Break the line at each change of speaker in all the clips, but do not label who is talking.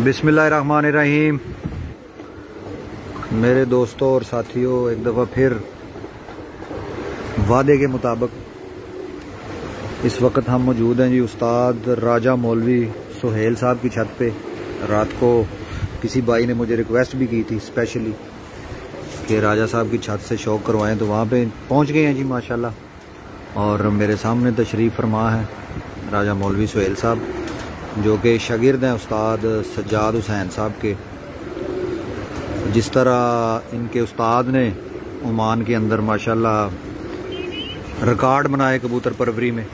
बिस्मिल्लाहिर्रहमानिर्रहीम। मेरे दोस्तों और साथियों, एक दफ़ा फिर वादे के मुताबिक इस वक्त हम मौजूद हैं जी उस्ताद राजा मौलवी सुहेल साहब की छत पे। रात को किसी भाई ने मुझे रिक्वेस्ट भी की थी स्पेशली कि राजा साहब की छत से शौक करवाएं, तो वहाँ पे पहुँच गए हैं जी माशाल्लाह। और मेरे सामने तशरीफ़ फरमा है राजा मौलवी सुहेल साहब, जो कि शागिर्द हैं उस्ताद सज्जाद हुसैन साहब के। जिस तरह इनके उस्ताद ने ओमान के अंदर माशाल्लाह रिकॉर्ड बनाए कबूतर परवरी में,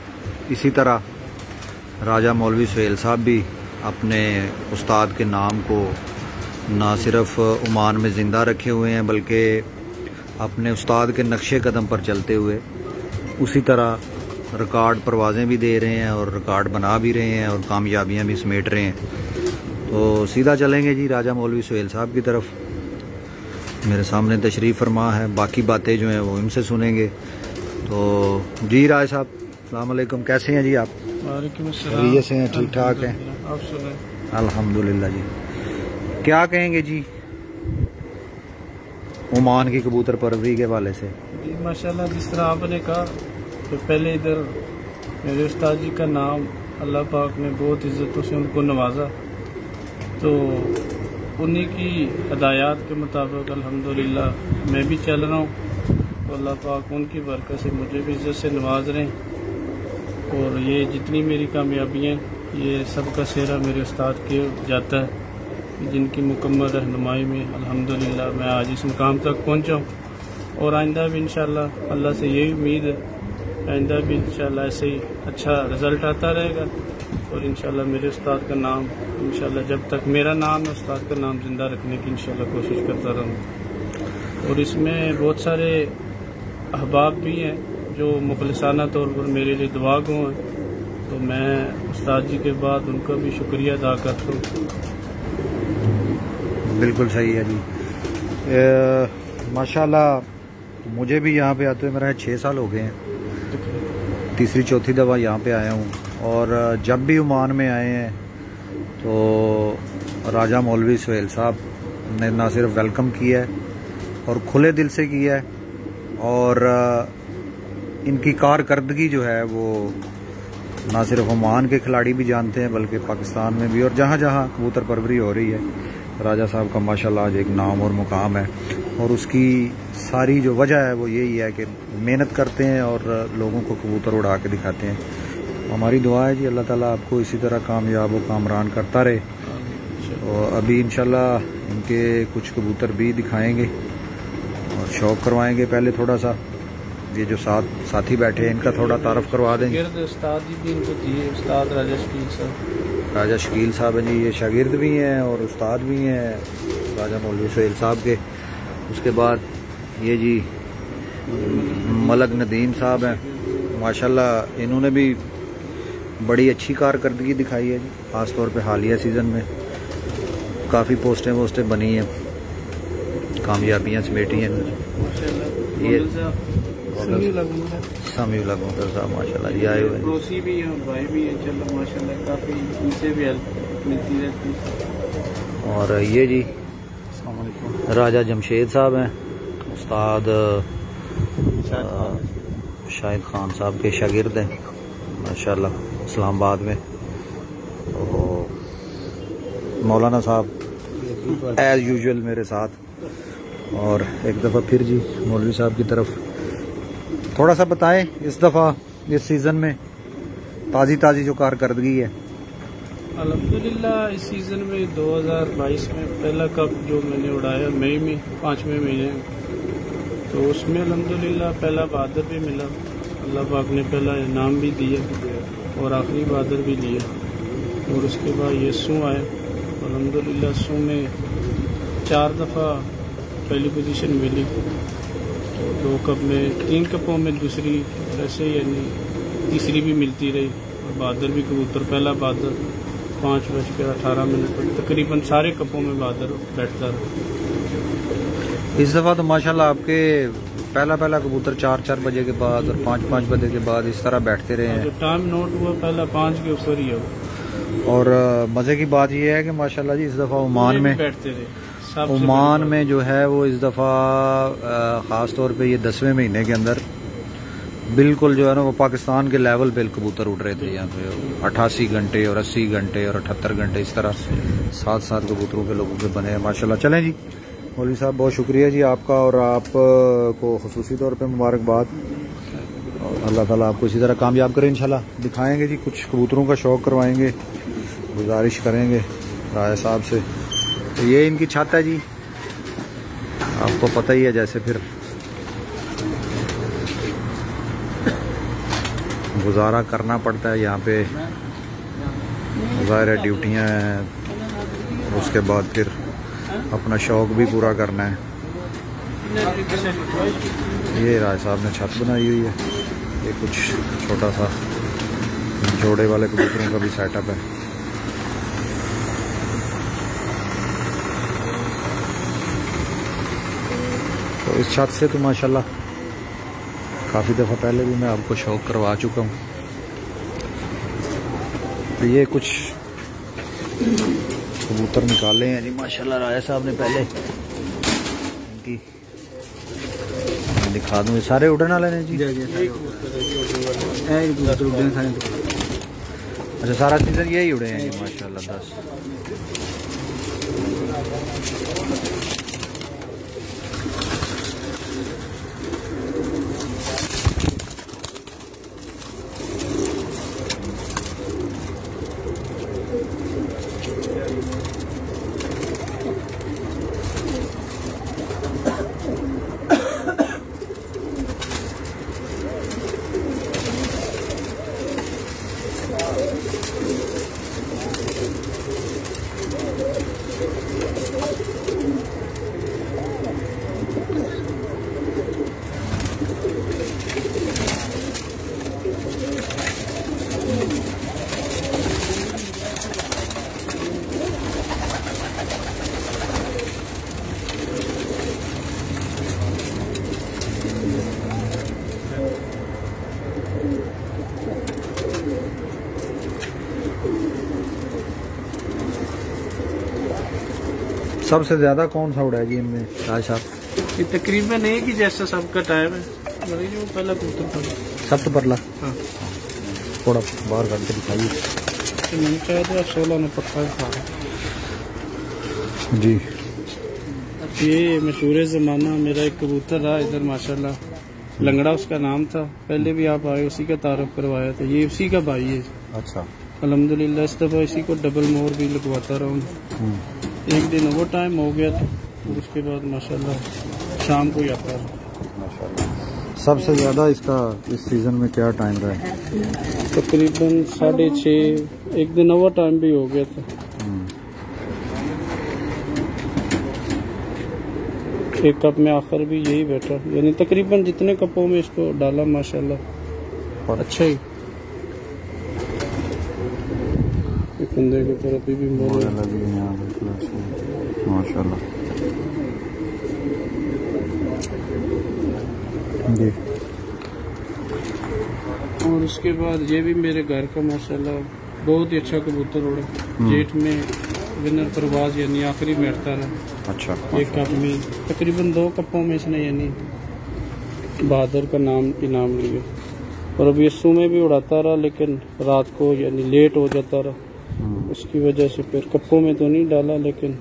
इसी तरह राजा मौलवी सुहेल साहब भी अपने उस्ताद के नाम को ना सिर्फ ओमान में ज़िंदा रखे हुए हैं, बल्कि अपने उस्ताद के नक्शे कदम पर चलते हुए उसी तरह रिकॉर्ड परवाज़ें भी दे रहे हैं और रिकॉर्ड बना भी रहे हैं और कामयाबियां भी समेट रहे हैं। तो सीधा चलेंगे जी राजा मौलवी सुहेल साहब की तरफ। मेरे सामने तशरीफ़ फरमा है, बाकी बातें जो हैं वो इनसे सुनेंगे। तो जी राज साहब अस्सलाम वालेकुम, कैसे हैं जी आप?
वालेकुम अस्सलाम।
से हैं, ठीक ठाक हैं?
आप सुनाएं?
अल्हम्दुलिल्लाह जी। क्या कहेंगे जी ओमान की कबूतर परवरी के हवाले से?
जी माशाल्लाह, जिस तरह आपने कहा तो पहले इधर मेरे उस्ताद जी का नाम अल्लाह पाक ने बहुत इज़्ज़तों से उनको नवाजा, तो उन्हीं की हदायत के मुताबिक अल्हम्दुलिल्लाह मैं भी चल रहा हूँ। तो अल्लाह पाक उनकी बरकत से मुझे भी इज़्ज़त से नवाज रहे हैं। और ये जितनी मेरी कामयाबियाँ ये सब का सेहरा मेरे उस्ताद के जाता है, जिनकी मुकम्मल रहनुमाई में अल्हम्दुलिल्लाह मैं आज इस मुकाम तक पहुँचा हूँ। और आइंदा भी इंशाल्लाह अल्लाह से यही उम्मीद है, आइंदा भी इंशाल्लाह ऐसे ही अच्छा रिज़ल्ट आता रहेगा। और इंशाल्लाह मेरे उस्ताद का नाम इंशाल्लाह जब तक मेरा नाम है उस्ताद का नाम ज़िंदा रखने की इंशाल्लाह कोशिश करता रहूँ। और इसमें बहुत सारे अहबाब भी हैं जो मुखलिसाना तौर पर मेरे लिए दुआ गो हैं, तो मैं उस्ताद जी के बाद उनका भी शुक्रिया अदा करता हूँ।
बिल्कुल सही है जी। माशाल्लाह मुझे भी यहाँ पे आते हुए मेरा 6 साल हो गए हैं, तीसरी चौथी दफ़ा यहाँ पे आया हूँ। और जब भी ओमान में आए हैं तो राजा मौलवी सुहेल साहब ने ना सिर्फ वेलकम किया है और खुले दिल से किया है, और इनकी कारकर्दगी जो है वो ना सिर्फ ओमान के खिलाड़ी भी जानते हैं बल्कि पाकिस्तान में भी, और जहाँ जहाँ कबूतर परवरी हो रही है राजा साहब का माशाल्लाह आज एक नाम और मुकाम है। और उसकी सारी जो वजह है वो यही है कि मेहनत करते हैं और लोगों को कबूतर उड़ा के दिखाते हैं। हमारी दुआ है जी अल्लाह ताला आपको इसी तरह कामयाब व कामरान करता रहे। तो अभी इंशाल्लाह इनके कुछ कबूतर भी दिखाएंगे और शौक करवाएंगे। पहले थोड़ा सा ये जो साथी बैठे हैं इनका थोड़ा तारफ़ करवा देंगे।
उस्ताद जी भी इनको दिए, उस्ताद राजा शकील साहब।
राजा शकील साहब हैं जी, ये शागिर्द भी हैं और उस्ताद भी हैं राजा मौलवी सुहेल साहब के। उसके बाद ये जी मलक नदीम साहब हैं, माशाल्लाह इन्होंने भी बड़ी अच्छी कारकर्दगी दिखाई है जी, ख़ास तौर पे हालिया सीज़न में काफ़ी पोस्टें बनी हैं, कामयाबियाँ समेटी हैं। ये समी लगूंगा साहब माशाल्लाह ये आए हुए हैं,
पड़ोसी भी हैं, भाई भी हैं, चलो माशाल्लाह काफ़ी इनसे भी हेल्प मिलती रहती है।
और ये जी राजा जमशेद साहब हैं, उस्ताद शाहिद खान साहब के शागिर्द हैं माशाल्लाह इस्लामाबाद में। तो मौलाना साहब एज़ यूजुअल मेरे साथ। और एक दफ़ा फिर जी मौलवी साहब की तरफ थोड़ा सा बताएं इस दफ़ा इस सीज़न में ताज़ी जो कारकर्दगी है।
अल्हम्दुलिल्लाह इस सीज़न में 2022 में पहला कप जो मैंने उड़ाया मई में 5वें महीने, तो उसमें अल्हम्दुलिल्लाह पहला बहादुर भी मिला। अल्लाह पाक ने पहला इनाम भी दिया और आखिरी बहादुर भी लिया। और उसके बाद ये सू आए, अल्हम्दुलिल्लाह सू में 4 दफ़ा पहली पोजीशन मिली, तो 2 कप में 3 कपों में दूसरी, ऐसे यानी तीसरी भी मिलती रही। और बहादुर भी कबूतर पहला बहादुर 5:18 पर तकरीबन सारे कपों में बहादुर बैठता रहा।
इस दफ़ा तो माशाल्लाह आपके पहला कबूतर 4 बजे के बाद और 5 बजे के बाद इस तरह बैठते रहे हैं।
जो टाइम नोट हुआ पहला 5 के ऊपर ही है।
और मज़े की बात यह है कि माशाल्लाह जी इस दफ़ा ओमान में जो है वो इस दफ़ा ख़ास तौर पे ये 10वें महीने के अंदर बिल्कुल जो है ना वो पाकिस्तान के लेवल पे कबूतर उड़ रहे थे। यहाँ पे 88 घंटे और 80 घंटे और 78 घंटे इस तरह 7 कबूतरों के लोगों के बने हैं माशाल्लाह। चलें जी मौलवी साहब, बहुत शुक्रिया जी आपका, और आपको खुसूसी तौर पे मुबारकबाद। अल्लाह ताला आपको इसी तरह कामयाब करें इंशाल्लाह। दिखाएंगे जी कुछ कबूतरों का शौक़ करवाएंगे, गुजारिश करेंगे राय साहब से। तो ये इनकी छत है जी, आपको पता ही है, जैसे फिर गुजारा करना पड़ता है यहाँ पे, ज़ाहिर है ड्यूटियाँ हैं, उसके बाद फिर अपना शौक़ भी पूरा करना है। ये राय साहब ने छत बनाई हुई है, ये कुछ छोटा सा जोड़े वाले कबूतरों का भी सेटअप है। तो इस छत से तो माशाल्लाह काफ़ी दफ़ा पहले भी मैं आपको शौक़ करवा चुका हूँ। तो ये कुछ कबूतर निकाले हैं जी माशाल्लाह, राजा साहब ने पहले इनकी दिखा दूँ। ये सारे उड़ने वाले हैं जी? अच्छा, सारा सीजन यही उड़े हैं जी माशाल्लाह 10। सबसे ज्यादा कौन सा उड़ा है जी इनमें राज साहब?
ये तकरीबन एक ही जैसा सबका टाइम है, जो पहला कबूतर था
सब तो परला।
हाँ,
थोड़ा बाहर करके दिखाइए।
मैंने कहा था 16 ने पक्का था
जी।
ये मशहूर ज़माना मेरा एक कबूतर रहा इधर माशाल्लाह, लंगड़ा उसका नाम था। पहले भी आप आए, उसी का तारुफ करवाया था, ये उसी का भाई है।
अच्छा,
अल्हम्दुलिल्लाह इस दफ़ा इसी को डबल मोहर भी लगवाता रहा हूँ। एक दिन ओवर टाइम हो गया था, और उसके बाद माशाल्लाह शाम को ही आता है
माशाल्लाह। सबसे ज़्यादा इसका इस सीज़न में क्या टाइम रहा है?
तकरीबन 6:30। एक दिन ओवर टाइम भी हो गया था। एक कप में आखिर भी यही बैठा, यानी तकरीबन जितने कपों में इसको डाला माशाल्लाह अच्छा ही। कंधे के ऊपर अभी भी मोर लगी है
माशाल्लाह जी।
और उसके बाद ये भी मेरे घर का माशाल्लाह बहुत ही अच्छा कबूतर उड़ा, जेठ में विनर परवाज यानी आखिरी मैरता रहा।
अच्छा,
एक कप में तकरीबन 2 कपों में इसने यानी बहादुर का नाम इनाम लिया। और अभी यस्सू में भी उड़ाता रहा, लेकिन रात को यानी लेट हो जाता रहा, उसकी वजह से फिर कप्पों में तो नहीं डाला, लेकिन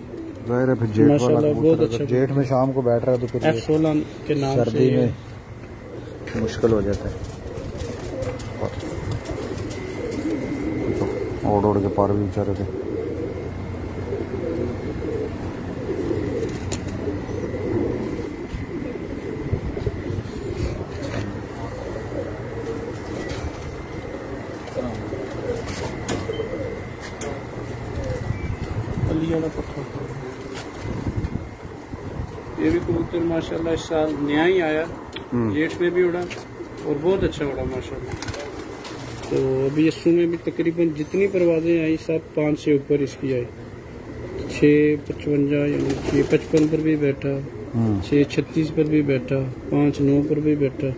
माशाल्लाह बहुत अच्छा। जेठ में शाम को बैठ रहा है तो फिर
F16 के नाम
सर्दी में मुश्किल हो जाता है। ओढ़ ओढ़ के पार भी बेचारे थे।
ये भी कबूतर माशाल्लाह इस साल नया ही आया, जेठ में भी उड़ा और बहुत अच्छा उड़ा माशाल्लाह। तो अभी यस्सू में भी तकरीबन जितनी परवाजें आई सब 5 से ऊपर इसकी आई। 6:55 यानी 6:55 पर भी बैठा, 6:36 पर भी बैठा, 5:09 पर भी बैठा।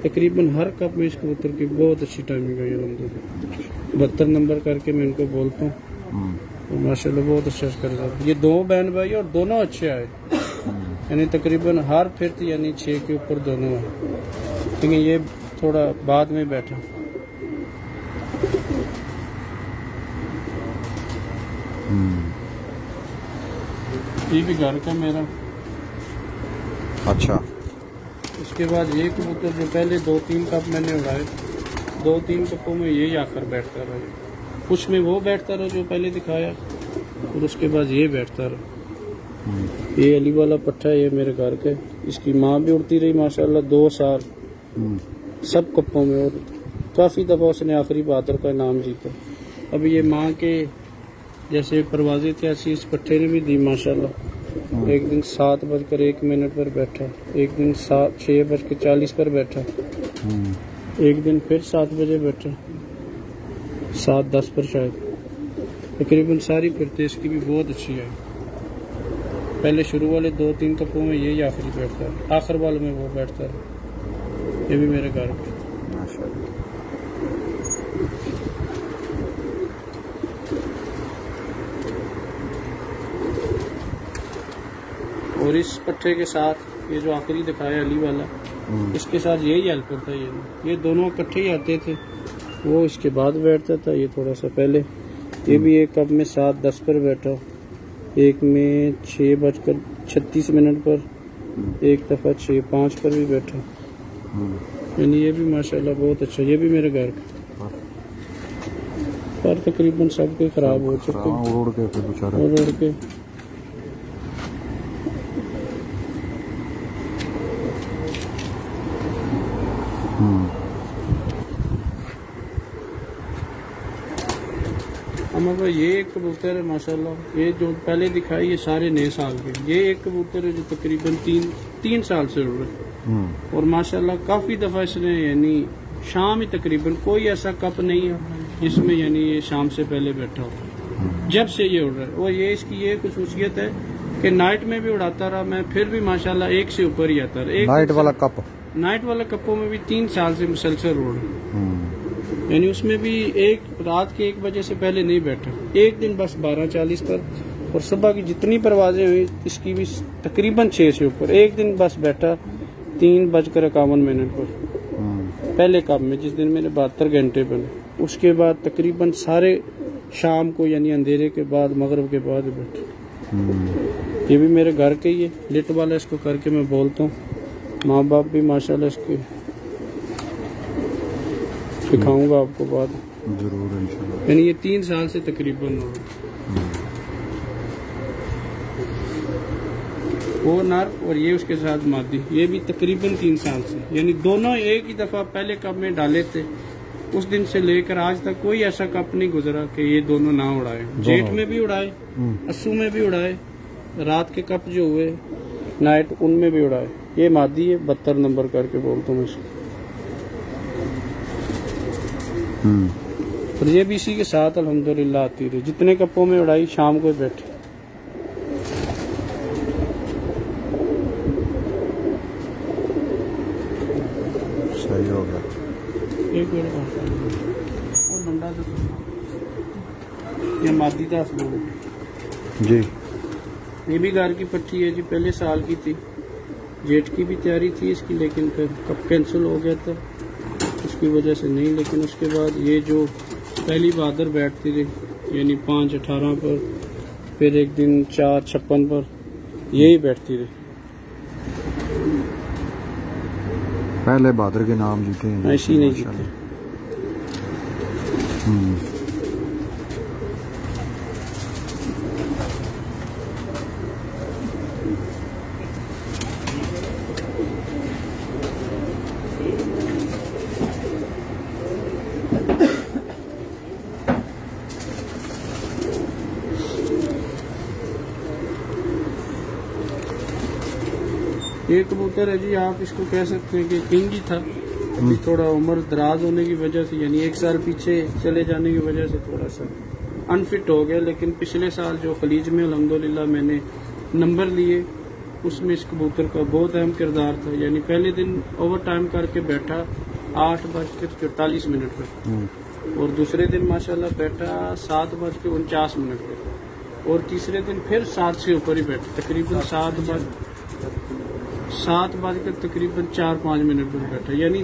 तकरीबन हर कप में इस कबूतर की बहुत अच्छी टाइमिंग आई अलहम्दुलिल्लाह। 72 नंबर करके मैं इनको बोलता हूँ। तो माशाल्लाह बहुत अच्छा कर रहा। ये 2 बहन भाई और दोनों अच्छे आए, यानी तकरीबन हर फिर यानी 6 के ऊपर दोनों आए, लेकिन ये थोड़ा बाद में बैठा। ये भी घर का मेरा।
अच्छा,
उसके बाद ये कबूतर जो पहले 2-3 कप मैंने उड़ाए, 2-3 कपों में यही आकर बैठता रहा। कुछ में वो बैठता रहा जो पहले दिखाया, और उसके बाद ये बैठता रहा। ये अली वाला पट्टा ये मेरे घर का, इसकी माँ भी उड़ती रही माशाल्लाह 2 साल सब कप्पों में, और काफ़ी दफ़ा उसने आखिरी बहादुर का इनाम जीता। अब ये माँ के जैसे परवाज़ें थे ऐसी इस पट्टे ने भी दी माशाल्लाह। एक दिन 7:01 पर बैठा, एक दिन 6:40 पर बैठा, एक दिन फिर 7 बजे बैठा, 7:10 पर शायद। तकरीबन सारी फिरते इसकी भी बहुत अच्छी है। पहले शुरू वाले 2-3 कपों में यही आखिरी बैठता है, आखिर वालों में वो बैठता है। ये भी मेरे घर पे। और इस पट्टे के साथ ये जो आखिरी दिखाया अली वाला, इसके साथ यही हेल्पर था। ये दोनों इकट्ठे ही आते थे, वो इसके बाद बैठता था, ये थोड़ा सा पहले। ये भी एक कप में 7:10 पर बैठा, एक में 6:36 पर, एक दफ़ा 6:05 पर भी बैठा। यानी ये भी माशाल्लाह बहुत अच्छा। ये भी मेरे घर का, पर तकरीबन सबके खराब हो चुके उड़ के। अमर भाई ये एक कबूतर है माशाल्लाह, ये जो पहले दिखाई ये सारे नए साल के। ये एक कबूतर है जो तकरीबन 3 साल से उड़ रहा है, और माशाल्लाह काफ़ी दफ़ा इसने यानी शाम ही तकरीबन कोई ऐसा कप नहीं है जिसमें यानी ये शाम से पहले बैठा हो, जब से ये उड़ रहा है। और ये इसकी ये खसूसियत है कि नाइट में भी उड़ाता रहा मैं, फिर भी माशाल्लाह 1 से ऊपर ही आता रहा। नाइट वाला कपों में भी 3 साल से मुसलसल उड़ रहा, यानी उसमें भी एक रात के 1 बजे से पहले नहीं बैठा। एक दिन बस 12:40 पर, और सुबह की जितनी परवाजें हुई इसकी भी तकरीबन 6 से ऊपर। एक दिन बस बैठा 3:51 पर पहले कप में, जिस दिन मैंने 72 घंटे बने। उसके बाद तकरीबन सारे शाम को यानी अंधेरे के बाद, मगरिब के बाद बैठे। ये भी मेरे घर के ही है, लिट वाला इसको करके मैं बोलता हूँ। माँ बाप भी माशाल्लाह इसके सिखाऊंगा आपको बाद
जरूर इंशाल्लाह।
यानी ये 3 साल से तकरीबन हो वो नर, और ये उसके साथ मादी, ये भी तकरीबन 3 साल से। यानी दोनों एक ही दफा पहले कप में डाले थे। उस दिन से लेकर आज तक कोई ऐसा कप नहीं गुजरा कि ये दोनों ना उड़ाए। जेठ में भी उड़ाए, अस्सू में भी उड़ाए, रात के कप जो हुए नाइट उनमें भी उड़ाए। ये मादी है, 72 नंबर करके बोलता हूँ इसको। और ये भी इसी के साथ अल्हम्दुलिल्लाह आती रही, जितने कपों में उड़ाई शाम को बैठे।
सही हो गया।
एक मिनट और डंडा तो ये मादी था
जी।
ये भी घर की पट्टी है जी, पहले साल की थी। जेठ की भी तैयारी थी इसकी, लेकिन फिर कब कैंसिल हो गया था उसकी वजह से नहीं। लेकिन उसके बाद ये जो पहली बहादुर बैठती थी यानी 5:18 पर, फिर एक दिन 4:56 पर, यही बैठती थी।
पहले बहादुर के नाम जीते हैं,
ऐसी नहीं जीते। ये कबूतर है जी, आप इसको कह सकते हैं कि किंग ही था। अभी थोड़ा उम्र दराज होने की वजह से यानी 1 साल पीछे चले जाने की वजह से थोड़ा सा अनफिट हो गया। लेकिन पिछले साल जो खलीज में अल्हम्दुलिल्लाह मैंने नंबर लिए, उसमें इस कबूतर का बहुत अहम किरदार था। यानी पहले दिन ओवर टाइम करके बैठा 8:44 पर, और दूसरे दिन माशाल्लाह बैठा 7:49 पे, और तीसरे दिन फिर 7 से ऊपर ही बैठा, तकरीबन 7 तकरीबन 4-5 मिनट पर बैठा। यानी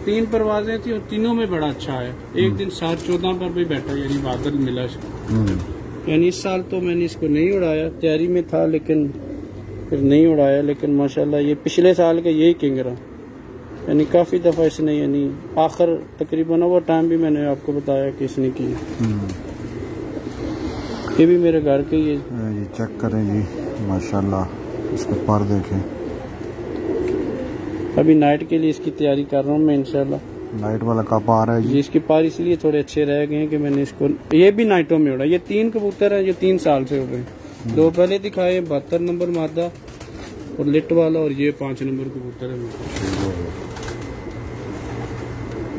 3 परवाजें थी और तीनों में बड़ा अच्छा आया। एक दिन 7:14 पर भी बैठा, यानी बादल मिला इसको। यानी इस साल तो मैंने इसको नहीं उड़ाया, तैयारी में था लेकिन फिर नहीं उड़ाया। लेकिन माशाल्लाह ये पिछले साल का यही किंग रहा, यानी काफ़ी दफ़ा इसने, यानी आखिर तकरीबन ओवर टाइम भी मैंने आपको बताया कि इसने की। ये भी मेरे घर के ये
चेक करें जी, माशाल्लाह इसके पर देखें।
अभी नाइट के लिए इसकी तैयारी कर रहा हूँ मैं इंशाल्लाह।
नाइट वाला कब आ रहा है जी?
इसके पार इसलिए थोड़े अच्छे रह गए हैं कि मैंने इसको, ये भी नाइटों में उड़ा। ये 3 कबूतर हैं जो 3 साल से उड़ रहे हैं। 2 पहले दिखाए, 72 नंबर मादा और लिट वाला, और ये 5 नंबर कबूतर है।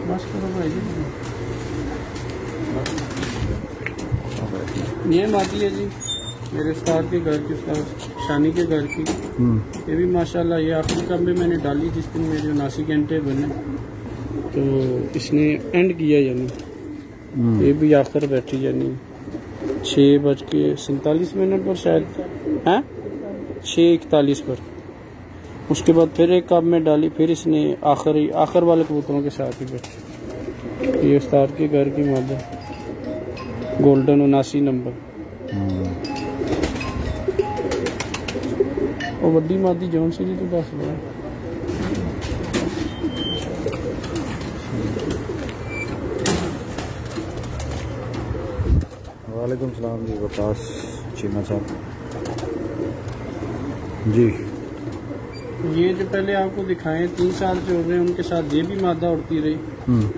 बस करो भाई जी। ये मादी है जी मेरे उस्ताद के घर की, उस्ताद शानी के घर की। ये भी माशाल्लाह ये आखिरी कब में मैंने डाली जिस दिन मेरे 79 घंटे बने, तो इसने एंड किया। यानी ये भी आखिर बैठी, यानी 6:47 पर शायद है, 6:41 पर। उसके बाद फिर एक कब में डाली, फिर इसने आखिर वाले कबूतरों के साथ ही बैठी। ये उस्ताद के घर की मादा गोल्डन 79 नंबर। और वड्डी मादी जौन सी तो 10 बड़ा।
वालेकुम सलाम जी, वकास चीमा साहब जी।
ये जो पहले आपको दिखाए 3 साल से हो रहे हैं, उनके साथ ये भी मादा उड़ती रही।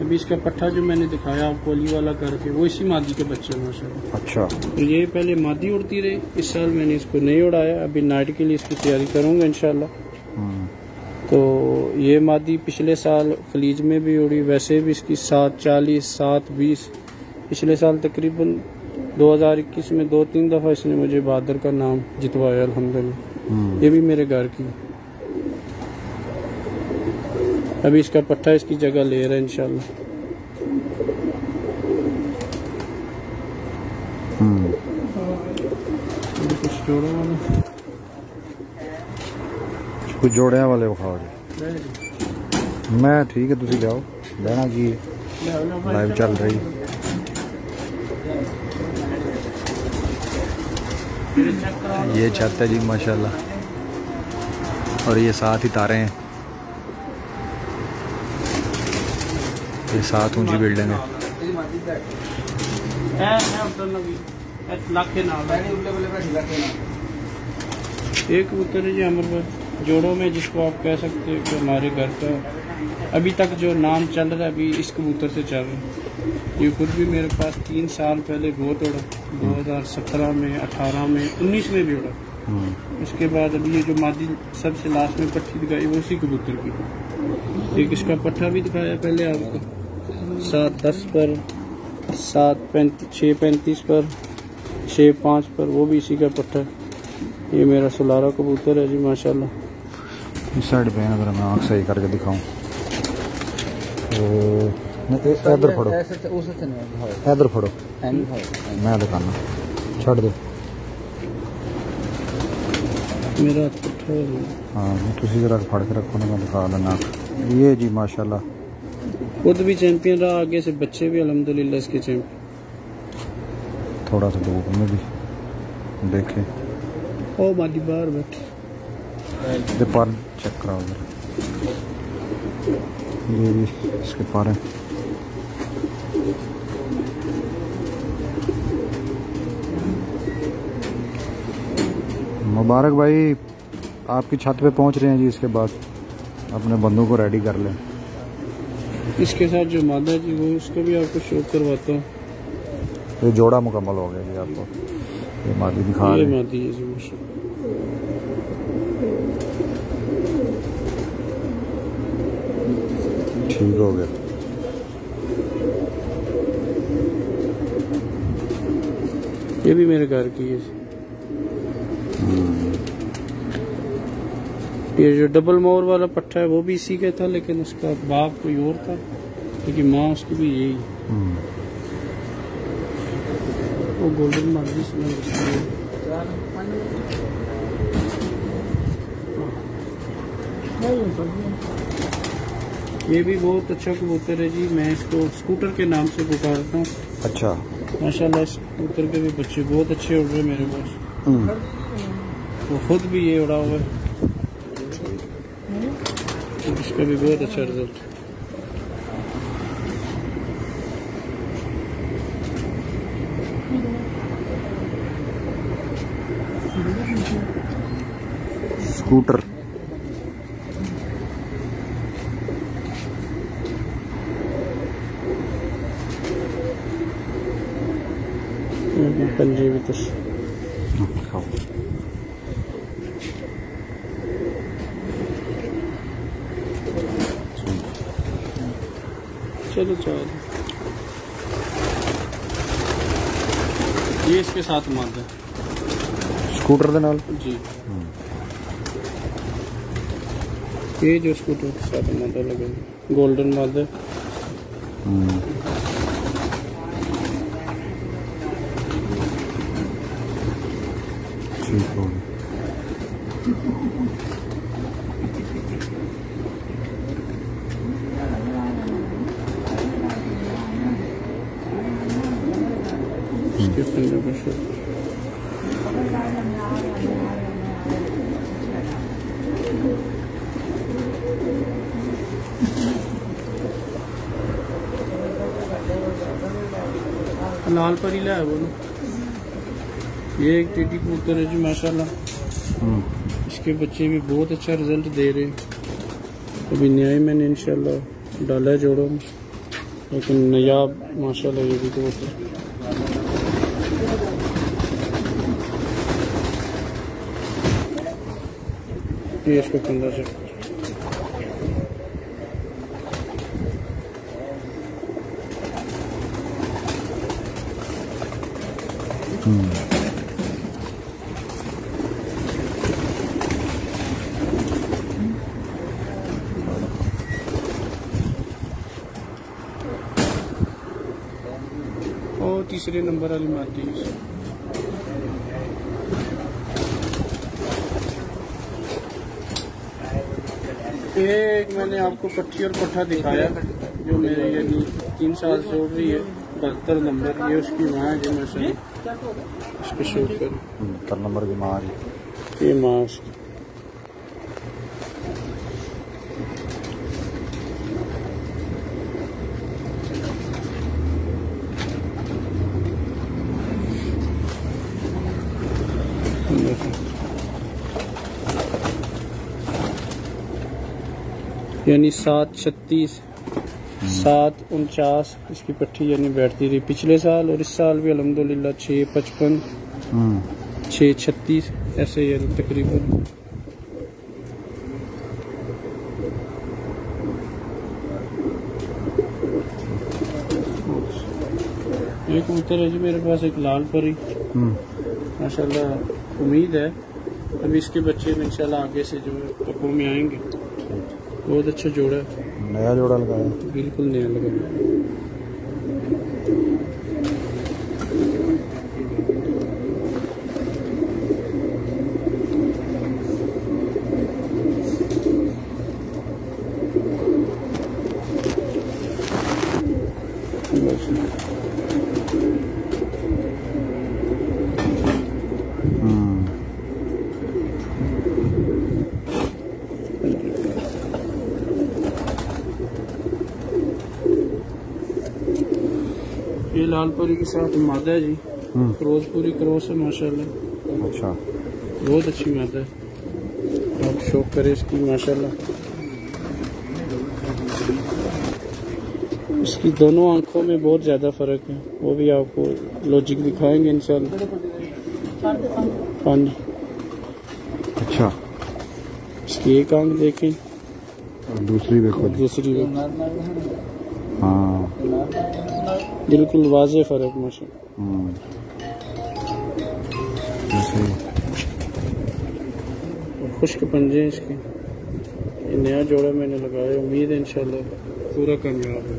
अभी इसका पट्ठा जो मैंने दिखाया आपको अली वाला करके, वो इसी मादी के बच्चे हैं माशाल्लाह।
अच्छा,
तो ये पहले मादी उड़ती रही, इस साल मैंने इसको नहीं उड़ाया। अभी नाइट के लिए इसकी तैयारी करूंगा इंशाल्लाह। तो ये मादी पिछले साल खलीज में भी उड़ी, वैसे भी इसकी 7:40 7:20। पिछले साल तकरीबन 2021 में 2-3 दफा इसने मुझे बहादुर का नाम जितवाया अल्हम्दुलिल्लाह। ये भी मेरे घर की। अभी इसका पट्टा इसकी जगह ले रहा है इंशाल्लाह।
कुछ जोड़े वाले विखाओ जी। मैं ठीक है, तुसी जाओ बहना की लाइव चल रही। ये छत है जी माशाल्लाह, और ये 7 ही तारे हैं। ये 7 ऊंची बिल्डिंग है।
एक कबूतर है जी अमर जोड़ों में, जिसको आप कह सकते हैं कि हमारे घर का अभी तक जो नाम चल रहा है, अभी इस कबूतर से चल रहा है। ये खुद भी मेरे पास 3 साल पहले बहुत उड़ा, 2017 में, 18 में, 19 में भी उड़ा। उसके बाद अभी ये जो मादी सबसे लास्ट में पट्टी दिखाई, वो उसी कबूतर की। एक इसका पट्ठा भी दिखाया पहले आपको 7:10 पर, 6:35 पर, 6:05 पर, वो भी इसी का पट्ठा। ये मेरा सुलारा कबूतर है जी माशाल्लाह।
इस साइड पे अगर मैं आँख सही करके दिखाऊं तो इधर फड़ो, इधर फड़ो, मैं दिखाना, छड़ दो
मेरा पट्ठा।
हाँ तुसी जरा फड़ के रखो ना, मैं दिखा देना। ये जी माशाल्लाह
खुद भी चैंपियन रहा, आगे से बच्चे भी अल्हम्दुलिल्लाह इसके चैंपियन।
थोड़ा सा धूप में भी देखे।
ओ मादी बाहर बैठी,
पर चेक कराओ जरा। ये भी इसके पर है। मुबारक भाई, आपकी छत पे पहुंच रहे हैं जी। इसके बाद अपने बंदों को रेडी कर लें।
इसके साथ जो मादा जी वो उसको भी आपको शो करवाता हूँ।
ये जोड़ा मुकम्मल हो गया जी आपको। ये मादी दिखा रहे हैं।
ये मादी है जी माशाल्लाह।
ठीक हो गया।
ये भी मेरे घर की है। ये जो डबल मोर वाला पट्टा है वो भी इसी का था, लेकिन उसका बाप कोई और था, क्योंकि माँ उसकी भी यही। वो गोल्डन मार्जिस में ये भी बहुत अच्छा कबूतर है जी। मैं इसको स्कूटर के नाम से पुकारता हूँ।
अच्छा,
माशाल्लाह स्कूटर के भी बच्चे बहुत अच्छे उड़ रहे मेरे पास। वो खुद भी ये उड़ा हुआ है, तो इसका भी बहुत अच्छा रिजल्ट।
स्कूटर
पंजे भी तो चलो चलो, ये इसके साथ मारता है
स्कूटर दे नाल
जी। ये जो स्कूटर के साथ मारता लगे गोल्डन मारता
ठीक हो गया।
इसके पंजे पर शूट। लाल पर ही लाया वो ना, ये एक टीटी कबूतर है जी माशाल्लाह। इसके बच्चे भी बहुत अच्छा रिजल्ट दे रहे हैं। अभी नया ही मैंने इंशाल्लाह डाला है जोड़ों में, लेकिन नया माशाल्लाह ये भी कबूतर। ये इसको पंद्रह से और तीसरे नंबर वाली मारती है। एक मैंने आपको पट्टी और पट्ठा दिखाया जो मेरे यानी 3 साल से उड़ रही है, 72 नंबर। ये उसकी माँ है जो मैं से इसको शूट करूँ।
72 नंबर की माँ है
ये माँ उसकी। यानी 736 749 इसकी पट्टी यानी बैठती रही पिछले साल, और इस साल भी अल्हम्दुलिल्लाह 655 636 ऐसे ये तकरीबन। एक कबूतर है जी मेरे पास, एक लाल परी माशाल्लाह। उम्मीद है अभी इसके बच्चे इंशाल्लाह आगे से जो कपों में आएंगे। बहुत अच्छा जोड़ा है,
नया जोड़ा लगाया,
बिल्कुल नया लगाया। ये लाल परी के साथ मादा है जी, फिरोजपुरी क्रॉस है माशाल्लाह।
अच्छा,
बहुत अच्छी मादा है, आप शौक करें इसकी माशाल्लाह। इसकी दोनों आंखों में बहुत ज़्यादा फ़र्क है, वो भी आपको लॉजिक दिखाएंगे इंशाल्लाह। पानी
अच्छा,
इसकी एक आंख देखें
और दूसरी देखो,
दूसरी देखो,
हाँ
बिल्कुल वाज़े फ़र्क माशाल्लाह। खुश्क पंजे इसके। ये नया जोड़ा मैंने लगाया, उम्मीद है इंशाल्लाह पूरा कामयाब है।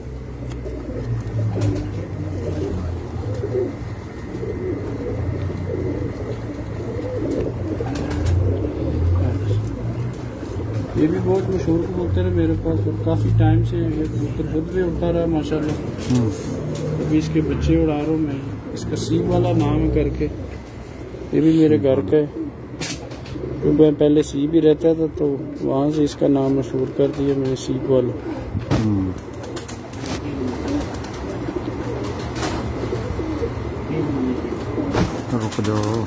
ये भी बहुत मशहूर कबूतर है मेरे पास, और काफ़ी टाइम से ये कबूतर खुद भी उड़ता रहा माशाल्लाह। अभी इसके बच्चे उड़ा रहा हूँ मैं। इसका सीप वाला नाम है करके, ये भी मेरे घर का है, क्योंकि मैं पहले सीप ही रहता था तो वहाँ से इसका नाम मशहूर कर दिया मेरे सीप वाला।
रुक जाओ।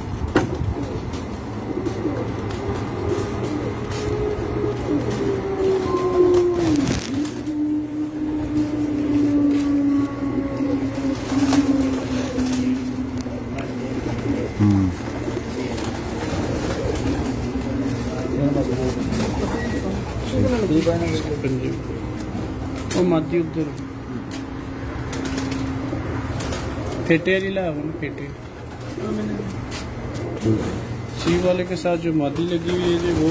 वो मादी उधर फेटे वाली ला फेटे सी वाले के साथ जो मादी लगी हुई है जी, वो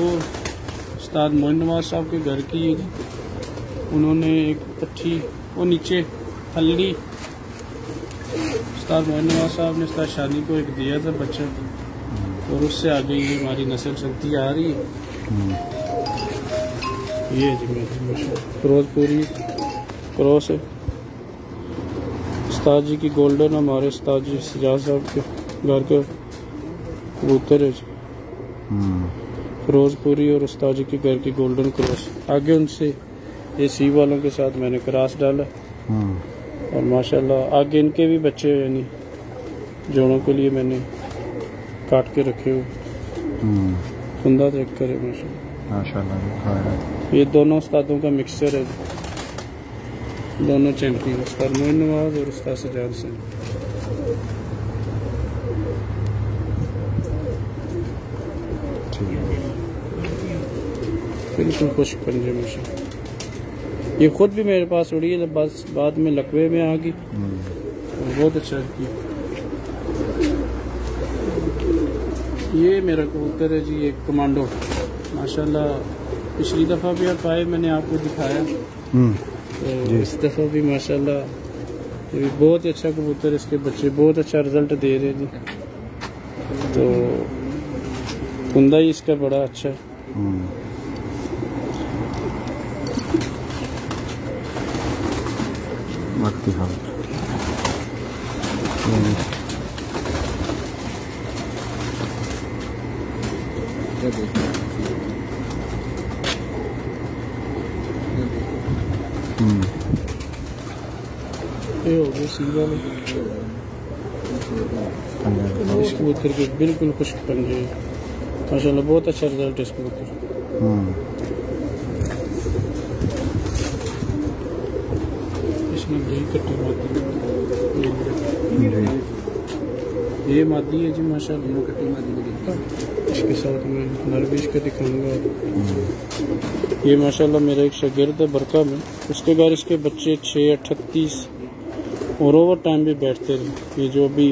उस्ताद मोइन नवाज साहब के घर की है जी। उन्होंने एक पट्टी वो नीचे हल्दी उस्ताद मोइन नवाज साहब ने उस्ताद शादी को एक दिया था बच्चा, और उससे आगे ये हमारी नस्ल चलती आ रही है। ये जी फिरोजपुरी क्रॉस है। उस्ताद जी की गोल्डन, हमारे उस्ताद जी सजाद साहब के घर के कबूतर है जी। फिरोजपुरी और उस्ताद जी के घर की गोल्डन क्रॉस। आगे उनसे ये सी वालों के साथ मैंने क्रॉस डाला, और माशाल्लाह आगे इनके भी बच्चे यानी जोड़ों के लिए मैंने काट के रखे हुए। कुंदा चेक करे माशाल्लाह। ये दोनों उस्तादों का मिक्सचर है, दोनों चैंपियन, उस्ताद मोइन नवाज और उस्ताद सजाद से। बिल्कुल खुश पंजे माशाल्लाह। ये खुद भी मेरे पास उड़ी है, बस बाद में लकवे में आ गई, बहुत अच्छा की। ये मेरा कबूतर है जी, एक कमांडो माशाल्लाह। पिछली दफ़ा भी आप आए, मैंने आपको दिखाया, तो इस दफ़ा भी माशाल्लाह ये भी बहुत अच्छा कबूतर, इसके बच्चे बहुत अच्छा रिजल्ट दे रहे जी। तो कुंदा ही इसका बड़ा अच्छा है। ये हो गए सी वाले इस कबूतर के बिल्कुल खुश्क पंजे माशाल्लाह, बहुत अच्छा रिजल्ट है इस कबूतर। इसमें दही कट्टी मादी, ये मादी है जी माशाल्लाह, कट्टी मादी। इसके साथ मैं नरबिश का दिखाऊंगा। ये माशाल्लाह मेरा एक शागिर्द है बरका में, उसके घर इसके बच्चे 6, 38 और ओवर टाइम भी बैठते रहे। ये जो अभी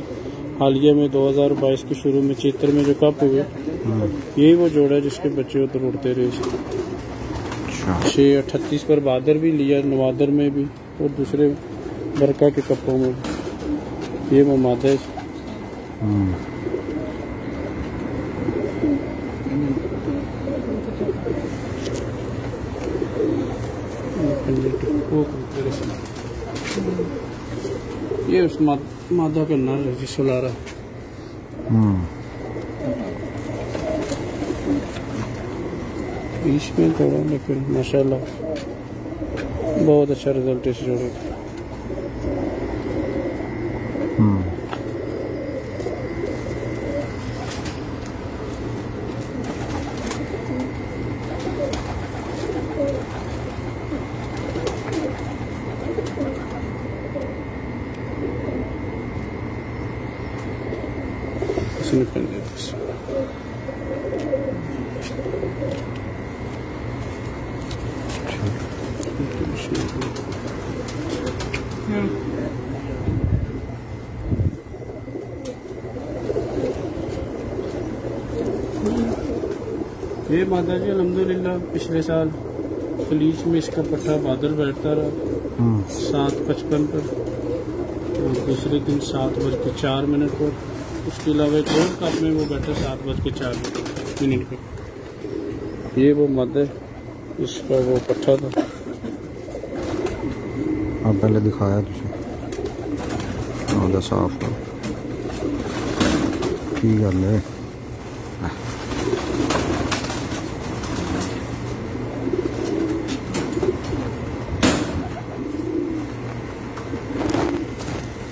हालिया में 2022 के शुरू में चित्र में जो कप हुए, यही वो जोड़ा है जिसके बच्चे उधर उड़ते रहे। 6, 38 पर बहादुर भी लिया, नवादर में भी, और दूसरे बरका के कपों में भी। ये वो मादा है। ये उस मादा का नर है जी, सुलारा। बीच में थोड़ा, लेकिन माशाल्लाह बहुत अच्छा रिजल्ट इस जोड़े का। ये मादा जी अल्हम्दुलिल्लाह पिछले साल खलीज में इसका पट्टा बादल बैठता रहा 7:55 पर, और दूसरे दिन 7:04 पर। उसके अलावा एक और कप में वो बैठा 7:04 पर। ये वो मादा है। इसका वो पट्ठा था।
हाँ पहले दिखाया तुझे साफ करो की गल है।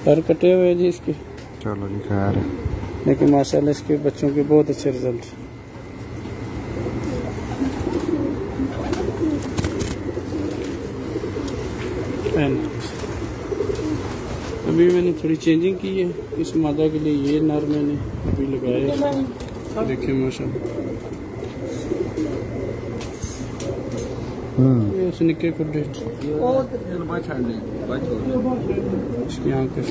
पर कटे हुए जी इसके।
चलो जी खैर है,
लेकिन माशाल्लाह इसके बच्चों के बहुत अच्छे रिजल्ट। अभी मैंने थोड़ी चेंजिंग की है इस मादा के लिए। ये नर मैंने अभी लगाया है, देखिए माशाल्लाह। ये उस निक्के खुडे इसकी आँख के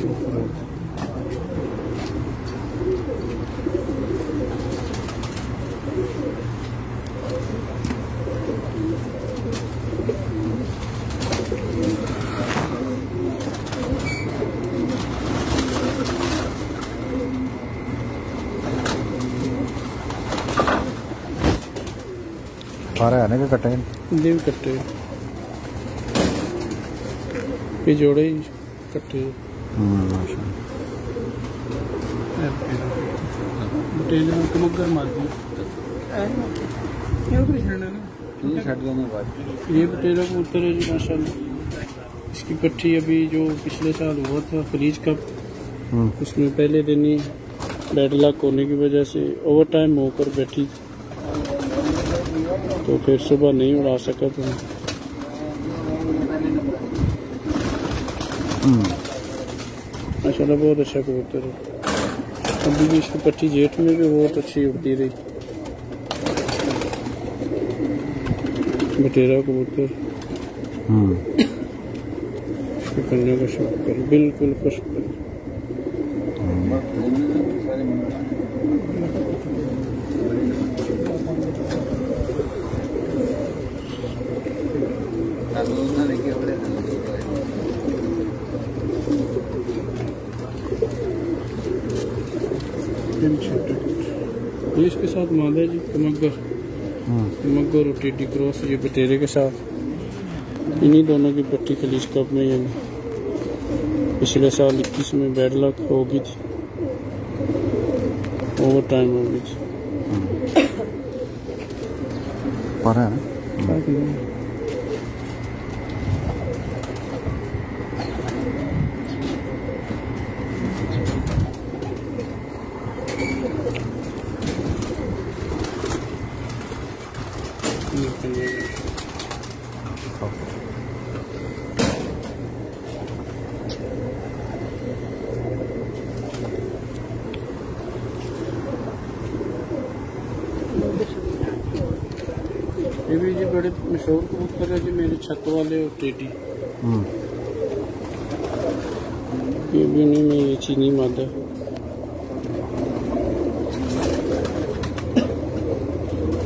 सारे है ना कि कटे
भी कट्टे, ये जोड़े ही कट्टे। मगर मार ये बटेरा कबूतर है जी माशाल्लाह। इसकी पट्टी अभी जो पिछले साल हुआ था खलीज कप, उसमें पहले दिन ही डेड लक होने की वजह से ओवर टाइम होकर बैठी, तो फिर सुबह नहीं उड़ा सका। तो माशाल्लाह बहुत अच्छा कबूतर है। अभी भी इसकी पट्टी जेठ में भी बहुत अच्छी उड़ती रही। बटेरा कबूतर करने का शौक कर, बिल्कुल खुश कर। ये इसके साथ मादा जी मगर और टीडी क्रॉस, ये बटेरे के साथ। इन्हीं दोनों की पट्टी खलीज कप में यानी पिछले साल 21 में बैड लक हो गई थी, ओवर टाइम हो गई थी।
पर है ना
ये भी जी बड़े मशहूर कबूतर है जी मेरे छत वाले और टेडी। ये भी नहीं में ये चीनी मादा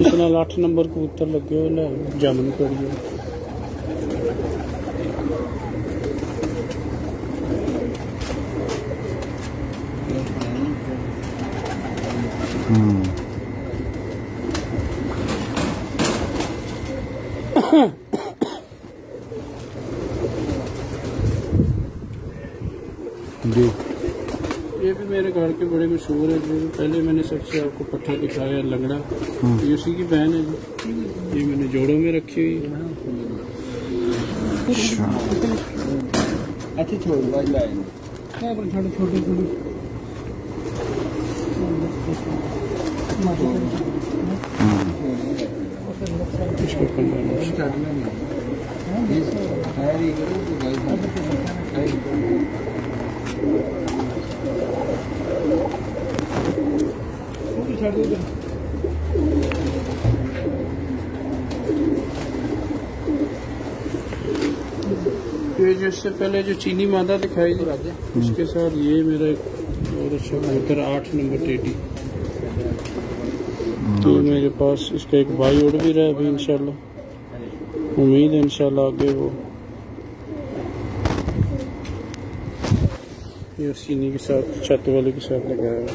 इस नाल 8 नंबर कबूतर लगे हो ना जामन पड़ी है।
जी
ये भी मेरे घर के बड़े मशहूर है। जो पहले मैंने सबसे आपको पट्ठा दिखाया लंगड़ा, ये उसी की बहन है जी। ये मैंने जोड़ों में रखी हुई है। अच्छी छोड़ छोटे ये जिससे पहले जो चीनी मादा दिखाई थी उसके साथ ये मेरा एक और अच्छा कबूतर 8 नंबर टेडी। तो मेरे पास इसका एक भाई उड़ भी रहा है अभी इंशाल्लाह, उम्मीद है इंशाल्लाह आगे वो ये चीनी के साथ छत वाले के साथ लगाया है।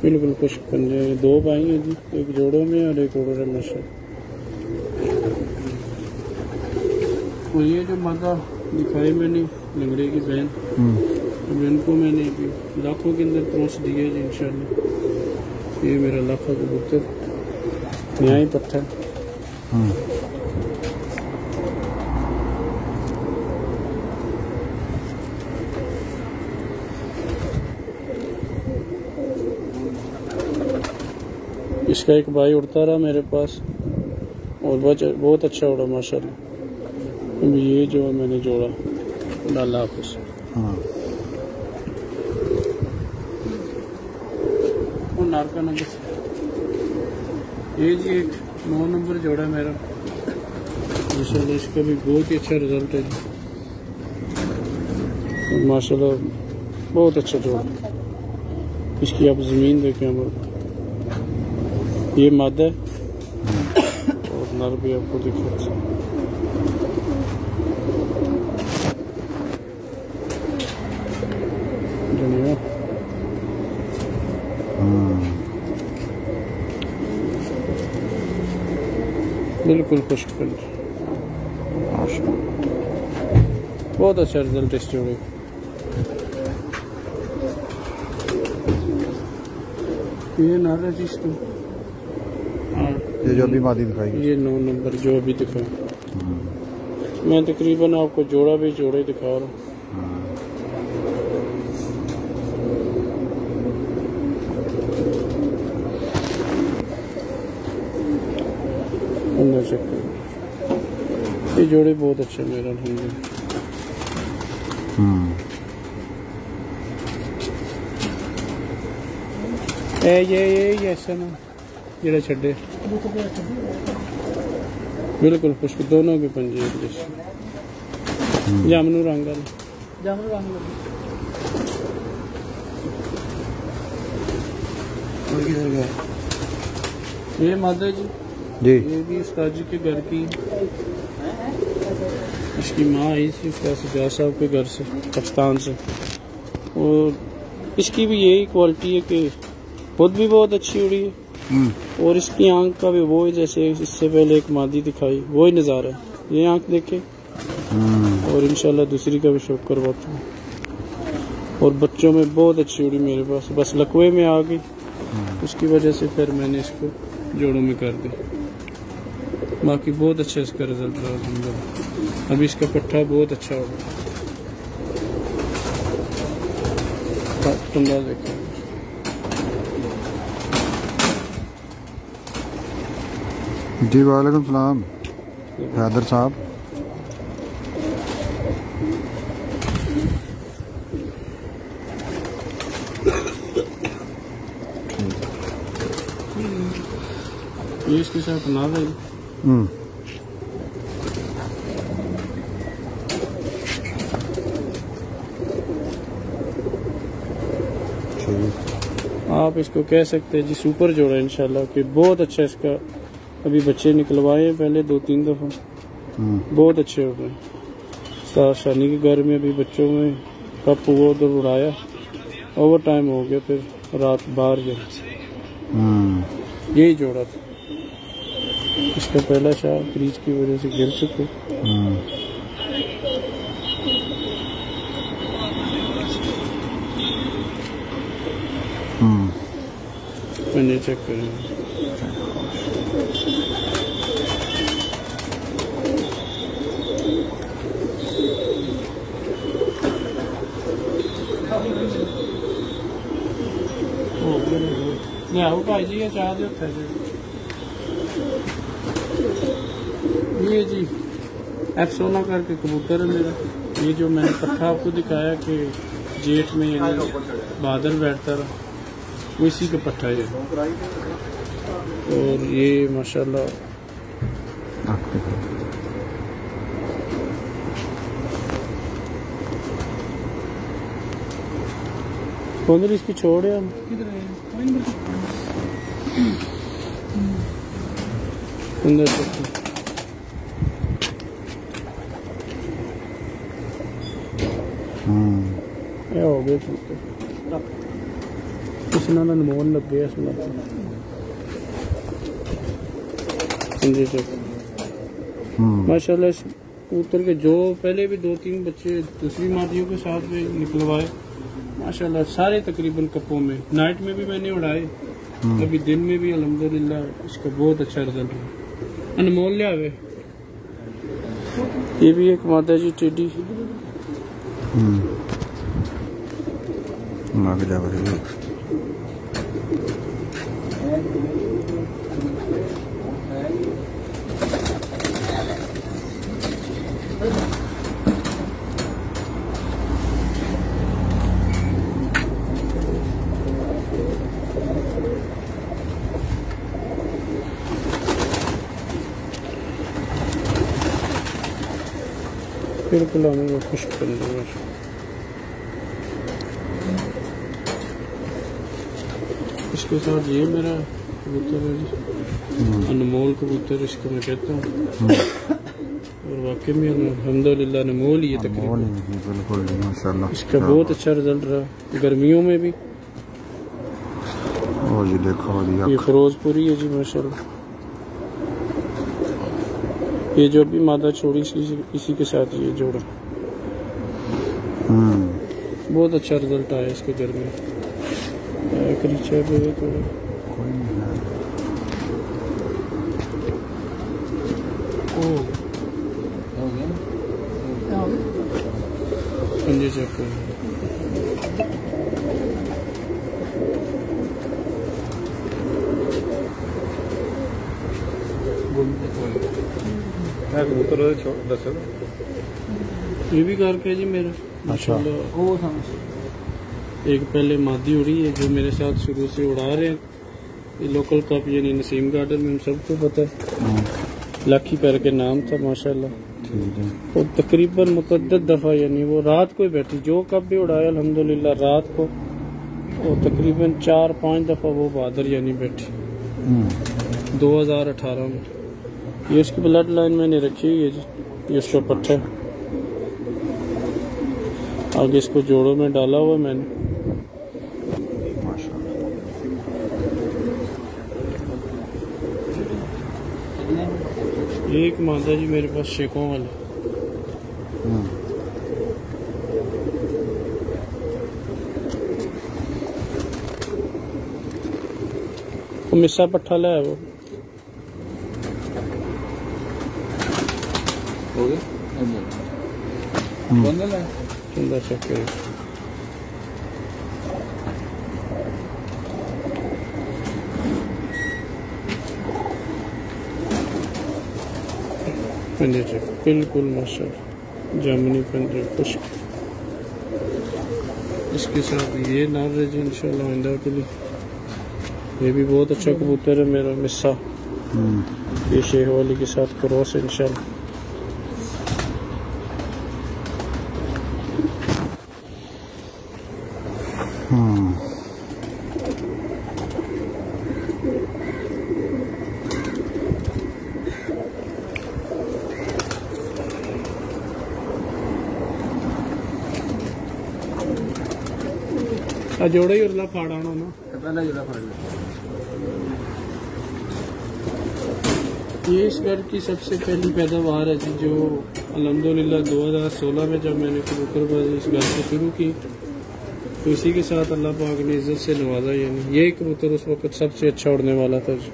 बिल्कुल खुश्क पंजे। 2 भाई हैं जी, एक जोड़ों में और एक उड़ रहा नशा। और ये जो मादा दिखाई मैंने लंगड़े की बहन, इनको मैंने लाखों के अंदर परोस दिए जी इंशाल्लाह। ये मेरा लाखों कबूतर नया ही पट्टा। इसका एक भाई उड़ता रहा मेरे पास और बहुत अच्छा उड़ा माशाल्लाह। अभी ये जो मैंने जोड़ा डाला आपस। नारका नंबर ये जी एक 9 नंबर जोड़ा मेरा माशाल्लाह। इसका भी बहुत ही अच्छा रिजल्ट है जी माशाल्लाह, बहुत अच्छा जोड़ा। इसकी आप ज़मीन देखें हमारे, ये मादा है और नर भी आपको दिखाते हैं। बिल्कुल खुश्क पंज, बहुत अच्छा रिजल्ट इस जोड़े। ये नार है जिसको
ये जो अभी मादी दिखाई,
ये 9 नंबर जो अभी दिखाई। मैं तकरीबन आपको जोड़े दिखा रहा हूँ। अंदर चेक करो, ये जोड़े बहुत अच्छे मेरा अल्हम्दुलिल्लाह। ये ऐसा ना जेड़ा छड़े बिल्कुल खुश्क, दोनों के पंजे एक जैसे। जामनू रंग ये मादा जी, ये भी उस्ताद जी के घर की। इसकी माँ आई थी सजाद साहब के घर से, पाकिस्तान से। और इसकी भी यही क्वालिटी है कि खुद भी बहुत अच्छी उड़ी है और इसकी आंख का भी वो जैसे इससे पहले एक मादी दिखाई, वही नज़ारा है। ये आंख देखे और इंशाल्लाह दूसरी का भी शौक करवाता हूँ। और बच्चों में बहुत अच्छी उड़ी मेरे पास, बस लकवे में आ गई, उसकी वजह से फिर मैंने इसको जोड़ों में कर दी। बाकी बहुत अच्छा इसका रिजल्ट रहा अल्हम्दुलिल्लाह। अभी इसका पट्टा बहुत अच्छा होगा। देखें
जी, वालेकुम सलाम हैदर साहब।
ये इसके साथ ना भाई आप इसको कह सकते हैं जी सुपर जोड़ा इंशाल्लाह कि बहुत अच्छा। इसका अभी बच्चे निकलवाए हैं पहले 2-3 दफ़ा, बहुत अच्छे हो गए। शानी के घर में अभी बच्चों में कप हुआ, उधर उड़ाया, ओवर टाइम हो गया, फिर रात बाहर गया। यही जोड़ा था। इसका पहला शाह क्रीज की वजह से गिर चुके। मैंने चेक करें, भाई जी ये चाह दे। ये जी F16 करके कबूतर है मेरा। ये जो मैंने पट्टा आपको दिखाया कि जेठ में बादल बैठता रहा, वो इसी का पट्टा है। और ये माशाल्लाह अंदर इसकी छोड़ है। हम अंदर हो गए। किसी ना अनमोल लग गया इसमें माशाल्लाह। इस कबूतर के जो पहले भी 2-3 बच्चे दूसरी मादियों के साथ भी निकलवाए माशाल्लाह, सारे तकरीबन कपों में, नाइट में भी मैंने उड़ाए, अभी दिन में भी अल्हम्दुलिल्लाह इसका बहुत अच्छा रिजल्ट है। अनमोल लियावे ये भी एक माता जी टेडी बिल्कुल हमें खुश कर देगा। इसके साथ ये मेरा कबूतर है जी, अनमोल कबूतर इसको मैं कहता हूँ, और वाकई में अल्हम्दुलिल्लाह अनमोल ही है तकरीबन,
बिल्कुल माशाल्लाह।
इसका बहुत अच्छा रिजल्ट रहा गर्मियों में भी।
और ये देखो
ये फिरोजपुरी है जी माशाल्लाह। ये जो भी मादा छोड़ी इसी के साथ ये जोड़ा, बहुत अच्छा रिजल्ट आया इसके घर में। करीचा पे थोड़ा पंजे चेक कर ये भी करके जी मेरा माशाल्लाह। एक पहले मादी उड़ी है जो मेरे साथ शुरू से उड़ा रहे हैं, ये लोकल कप यानी नसीम गार्डन में हम सबको पता है, लाखी पैर के नाम था माशाल्लाह। और तकरीबन मुतअद्दिद दफ़ा यानी वो रात को ही बैठी, जो कप भी उड़ाया अल्हम्दुलिल्लाह रात को, और तकरीबन 4-5 दफ़ा वो बहादुर यानी बैठी 2018 में। ये उसकी ब्लड लाइन मैंने रखी हुई है जी, ये उसका पट्टा है, आगे इसको जोड़ों में डाला हुआ मैंने। एक मादा जी मेरे पास शेखों वाले, वो मिस्सा पट्ठा लाया वो चंदा चक्कर। पंजे बिल्कुल माशाल्लाह जामुनी पंजे खुश। इसके साथ ये नार रहे जी इंशाल्लाह आइंदा के लिए। ये भी बहुत अच्छा कबूतर है मेरा मिस्सा, ये शेख वाली के साथ क्रॉस है इंशाल्लाह। जोड़ा ही उरला फाड़ा ना पहला जोड़ा फाड़ ये इस घर की सबसे पहली पैदावार है जी, जो अल्हम्दुलिल्लाह 2016 में जब मैंने कबूतरबाजी इस घर से शुरू की तो इसी के साथ अल्लाह पाक ने इज्जत से नवाजा। यानी ये कबूतर उस वक्त सबसे अच्छा उड़ने वाला था जी,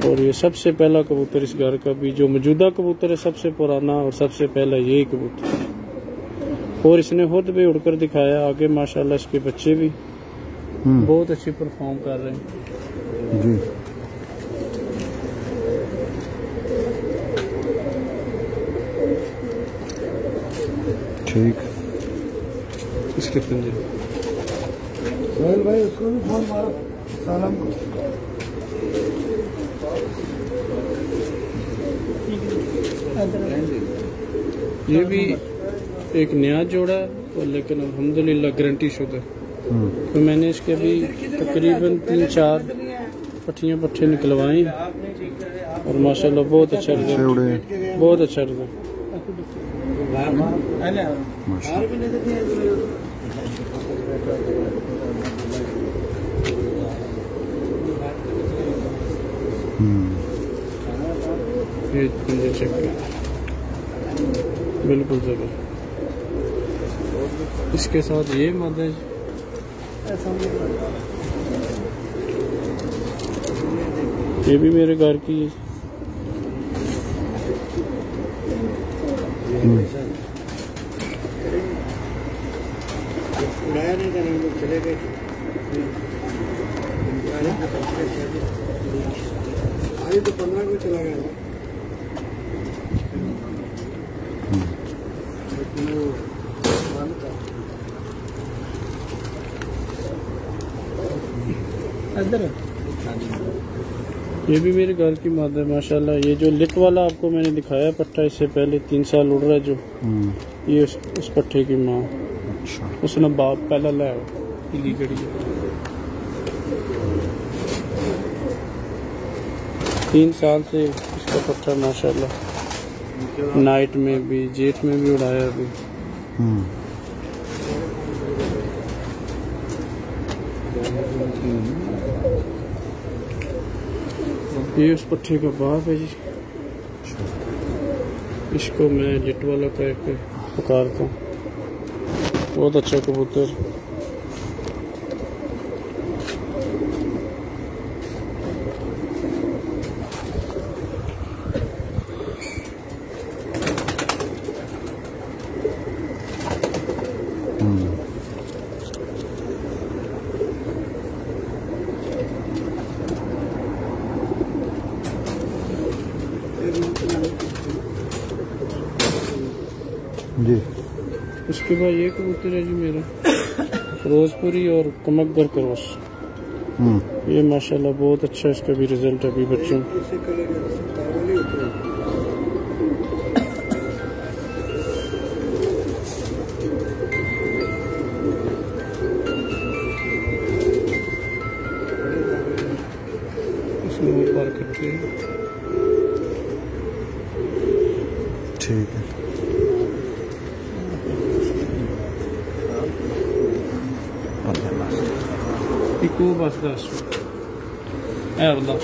और ये सबसे पहला कबूतर इस घर का भी, जो मौजूदा कबूतर है सबसे पुराना और सबसे पहला यही कबूतर, और इसने खुद भी उड़कर दिखाया। आगे माशाल्लाह इसके बच्चे भी बहुत अच्छे परफॉर्म कर रहे हैं जी।
ठीक,
इसके पंजे
भाई उसको भी फोन मारो सालम को।
ये भी एक नया जोड़ा और लेकिन अल्हम्दुलिल्लाह गारंटी शुदा, तो मैंने इसके भी तकरीबन 3-4 पट्टे निकलवाए और माशाल्लाह बहुत अच्छा रिजल्ट, बहुत अच्छा रिजल्ट। ये पंजे चेक करें, बिल्कुल जबरदस्त। इसके साथ ये मादा है, ये भी मेरे घर की है।
चले गए आज तो 15 को चला गया।
ये भी मेरे घर की मादा है माशाल्लाह। ये जो लिट वाला आपको मैंने दिखाया पट्टा, इससे पहले 3 साल उड़ रहा है जो, ये उस पट्टे की माँ।
अच्छा।
उसने बाप पहला लाया पीली गड़ी है। 3 साल से इसका पट्टा माशाल्लाह, नाइट में भी जेठ में भी उड़ाया अभी। ये उस पट्टे का बाप है जी। इसको मैं लिट वाला कह के पुकारता हूँ। बहुत अच्छा कबूतर।
जी।
उसके बाद ये कबूतर है जी मेरा रोजपुरी और कमकगर क्रॉस। ये माशाल्लाह बहुत अच्छा इसका भी रिजल्ट है अभी बच्चों। इसमें बार करते हैं।
ठीक है।
Iku basdas. Erla.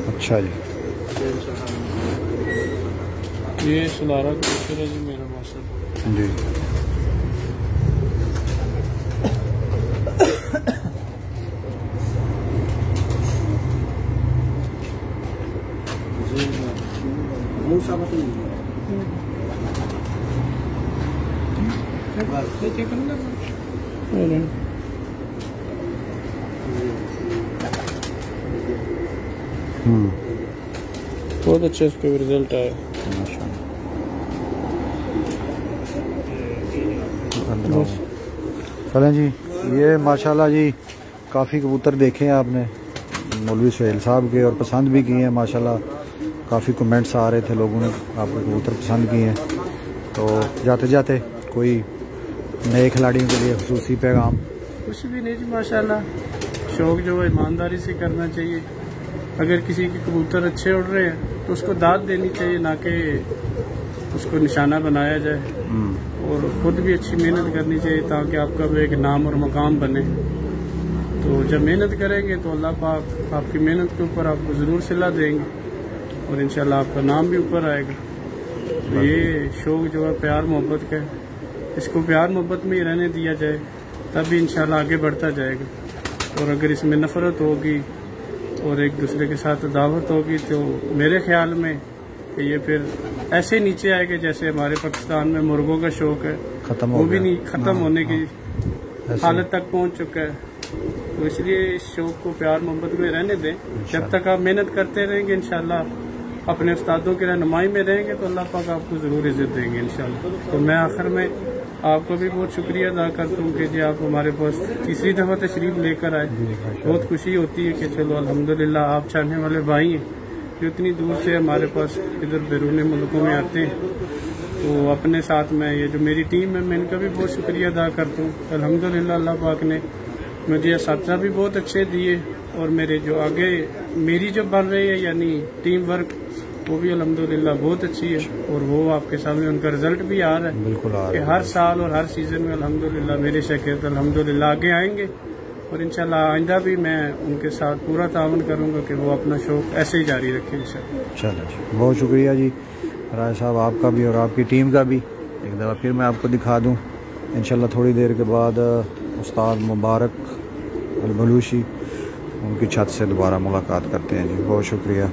अच्छा जी।
ये सलारा कबूतर है जी मेरा माशाल्लाह
जी।
बहुत अच्छा इसका रिजल्ट आया।
चलें जी, ये माशाल्लाह जी काफ़ी कबूतर देखे हैं आपने मौलवी सुहेल साहब के और पसंद भी किए हैं माशाल्लाह। काफ़ी कमेंट्स आ रहे थे, लोगों ने आपके कबूतर पसंद किए हैं। तो जाते जाते कोई नए खिलाड़ियों के लिए खुसूसी पैगाम?
कुछ भी नहीं जी माशाल्लाह, शौक जो है ईमानदारी से करना चाहिए। अगर किसी के कबूतर अच्छे उड़ रहे हैं तो उसको दाद देनी चाहिए, ना कि उसको निशाना बनाया जाए। और खुद भी अच्छी मेहनत करनी चाहिए ताकि आपका भी एक नाम और मकाम बने। तो जब मेहनत करेंगे तो अल्लाह पाक आपकी मेहनत के ऊपर आपको ज़रूर सिला देंगे और इंशाल्लाह आपका नाम भी ऊपर आएगा। तो ये शौक जो है प्यार मोहब्बत का है, इसको प्यार मोहब्बत में ही रहने दिया जाए तभी इंशाल्लाह आगे बढ़ता जाएगा। और अगर इसमें नफरत होगी और एक दूसरे के साथ दावत होगी तो मेरे ख्याल में कि ये फिर ऐसे नीचे आएगा जैसे हमारे पाकिस्तान में मुर्गों का शौक है, वो भी नहीं खत्म होने की हालत तक पहुंच चुका है। तो इसलिए इस शौक को प्यार मोहब्बत में रहने दें। जब तक आप मेहनत करते रहेंगे इंशाल्लाह अपने उस्तादों के रहनुमाई में रहेंगे तो अल्लाह पाक आपको ज़रूर इज्जत देंगे इंशाल्लाह। तो मैं आखिर में आपको भी बहुत शुक्रिया अदा करता हूँ कि जी आप हमारे पास तीसरी दफ़ा तशरीफ लेकर आए। बहुत खुशी होती है कि चलो अल्हम्दुलिल्लाह आप चाहने वाले भाई हैं जो इतनी दूर से हमारे पास इधर बैरून मुल्कों में आते हैं। तो अपने साथ में ये जो मेरी टीम है मैं इनका भी बहुत शुक्रिया अदा करता हूँ। अल्हम्दुलिल्लाह अल्लाह पाक ने मुझे असातिज़ा भी बहुत अच्छे दिए और मेरे जो आगे मेरी जो बन रही है यानी टीम वर्क वो भी अल्हम्दुलिल्लाह बहुत अच्छी है। और वो आपके सामने उनका रिजल्ट भी आ रहा है।
बिल्कुल आ रहा
है कि हर साल और हर सीजन में अल्हम्दुलिल्लाह मेरे शागिर्द अल्हम्दुलिल्लाह आगे आएंगे और इंशाल्लाह आइंदा भी मैं उनके साथ पूरा तावन करूँगा कि वो अपना शौक़ ऐसे ही जारी रखें इंशाल्लाह।
चलो जी, बहुत शुक्रिया जी राजा साहब, आपका भी और आपकी टीम का भी। एक दफ़ा फिर मैं आपको दिखा दूँ इंशाल्लाह थोड़ी देर के बाद उस्ताद मुबारक अल बलूची, उनकी छत से दोबारा मुलाकात करते हैं जी। बहुत शुक्रिया।